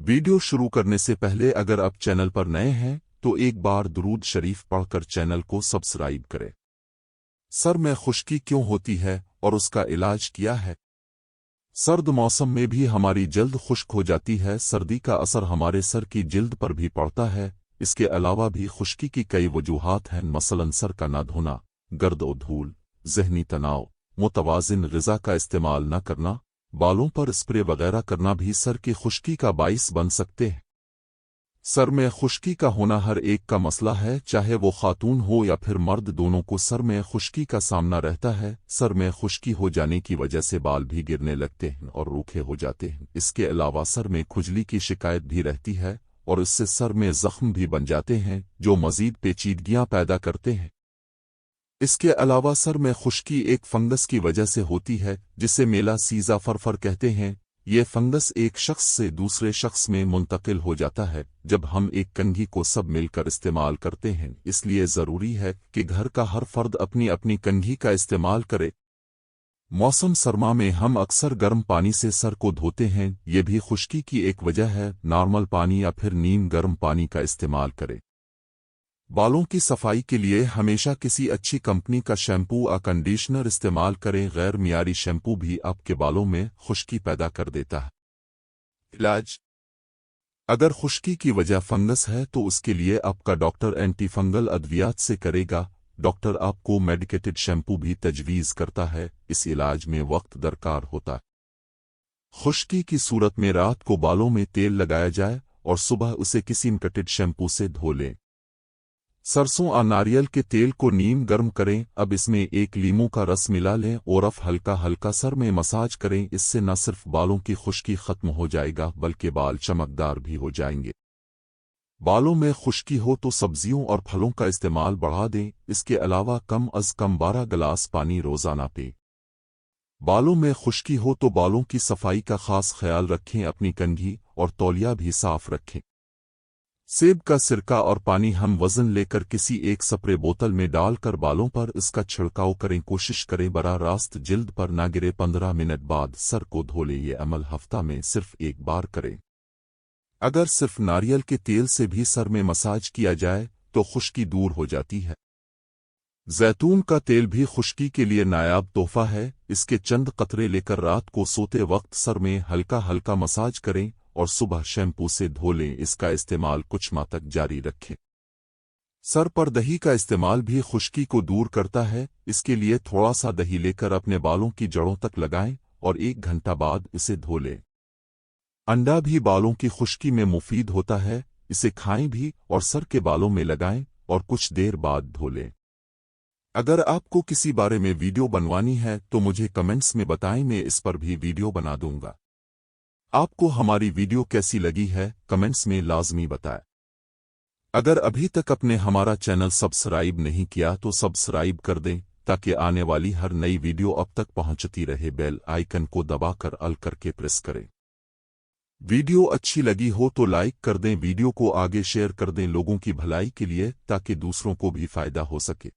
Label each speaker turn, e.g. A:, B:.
A: Video शुरू करने से पहले अगर आप चैनल पर नए हैं तो एक बार दुरूद शरीफ पढ़कर चैनल को सब्सक्राइब करें। सर में खुश्की क्यों होती है और उसका इलाज क्या है? सर्द मौसम में भी हमारी जल्द खुश्क हो जाती है। सर्दी का असर हमारे सर की जिल्द पर भी पड़ता है। इसके अलावा भी खुश्की की कई वजूहात हैं, मसलन सर का न धोना, गर्द और धूल, ज़हनी तनाव, मुतवाज़िन ग़िज़ा का इस्तेमाल न करना, बालों पर स्प्रे वगैरह करना भी सर की खुश्की का बाइस बन सकते हैं। सर में खुश्की का होना हर एक का मसला है, चाहे वो खातून हो या फिर मर्द, दोनों को सर में खुश्की का सामना रहता है। सर में खुश्की हो जाने की वजह से बाल भी गिरने लगते हैं और रूखे हो जाते हैं। इसके अलावा सर में खुजली की शिकायत भी रहती है और इससे सर में जख्म भी बन जाते हैं जो मजीद पेचीदगियां पैदा करते हैं। इसके अलावा सर में खुश्की एक फंगस की वजह से होती है जिसे मेला सीजा फरफर कहते हैं। ये फंगस एक शख्स से दूसरे शख्स में मुंतकिल हो जाता है जब हम एक कंघी को सब मिलकर इस्तेमाल करते हैं। इसलिए ज़रूरी है कि घर का हर फर्द अपनी अपनी कंघी का इस्तेमाल करे। मौसम सरमा में हम अक्सर गर्म पानी से सर को धोते हैं, ये भी खुश्की की एक वजह है। नॉर्मल पानी या फिर नीम गर्म पानी का इस्तेमाल करें। बालों की सफाई के लिए हमेशा किसी अच्छी कंपनी का शैम्पू या कंडीशनर इस्तेमाल करें। गैर मियारी शैम्पू भी आपके बालों में खुश्की पैदा कर देता है। इलाज: अगर खुश्की की वजह फंगस है तो उसके लिए आपका डॉक्टर एंटी फंगल अद्वियात से करेगा। डॉक्टर आपको मेडिकेटेड शैम्पू भी तजवीज़ करता है। इस इलाज में वक्त दरकार होता है। खुश्की की सूरत में रात को बालों में तेल लगाया जाए और सुबह उसे किसी मेडिकेटेड शैम्पू से धो लें। सरसों और नारियल के तेल को नीम गर्म करें। अब इसमें एक लीमू का रस मिला लें और हल्का हल्का सर में मसाज करें। इससे न सिर्फ बालों की खुश्की खत्म हो जाएगा बल्कि बाल चमकदार भी हो जाएंगे। बालों में खुश्की हो तो सब्जियों और फलों का इस्तेमाल बढ़ा दें। इसके अलावा कम अज कम 12 गिलास पानी रोजाना पिएं। बालों में खुश्की हो तो बालों की सफाई का खास ख्याल रखें। अपनी कंघी और तौलिया भी साफ रखें। सेब का सिरका और पानी हम वजन लेकर किसी एक स्प्रे बोतल में डालकर बालों पर इसका छिड़काव करें। कोशिश करें बराह रास्त जिल्द पर ना गिरे। 15 मिनट बाद सर को धो लें। ये अमल हफ्ता में सिर्फ एक बार करें। अगर सिर्फ नारियल के तेल से भी सर में मसाज किया जाए तो खुश्की दूर हो जाती है। जैतून का तेल भी खुश्की के लिए नायाब तोहफा है। इसके चंद कतरे लेकर रात को सोते वक्त सर में हल्का हल्का मसाज करें और सुबह शैम्पू से धो लें। इसका इस्तेमाल कुछ माह तक जारी रखें। सर पर दही का इस्तेमाल भी खुश्की को दूर करता है। इसके लिए थोड़ा सा दही लेकर अपने बालों की जड़ों तक लगाएं और 1 घंटा बाद इसे धो लें। अंडा भी बालों की खुश्की में मुफीद होता है। इसे खाएं भी और सर के बालों में लगाएं और कुछ देर बाद धो लें। अगर आपको किसी बारे में वीडियो बनवानी है तो मुझे कमेंट्स में बताएं, मैं इस पर भी वीडियो बना दूंगा। आपको हमारी वीडियो कैसी लगी है कमेंट्स में लाजमी बताएं। अगर अभी तक आपने हमारा चैनल सब्सक्राइब नहीं किया तो सब्सक्राइब कर दें ताकि आने वाली हर नई वीडियो अब तक पहुंचती रहे। बेल आइकन को दबाकर ऑल करके प्रेस करें। वीडियो अच्छी लगी हो तो लाइक कर दें। वीडियो को आगे शेयर कर दें लोगों की भलाई के लिए ताकि दूसरों को भी फायदा हो सके।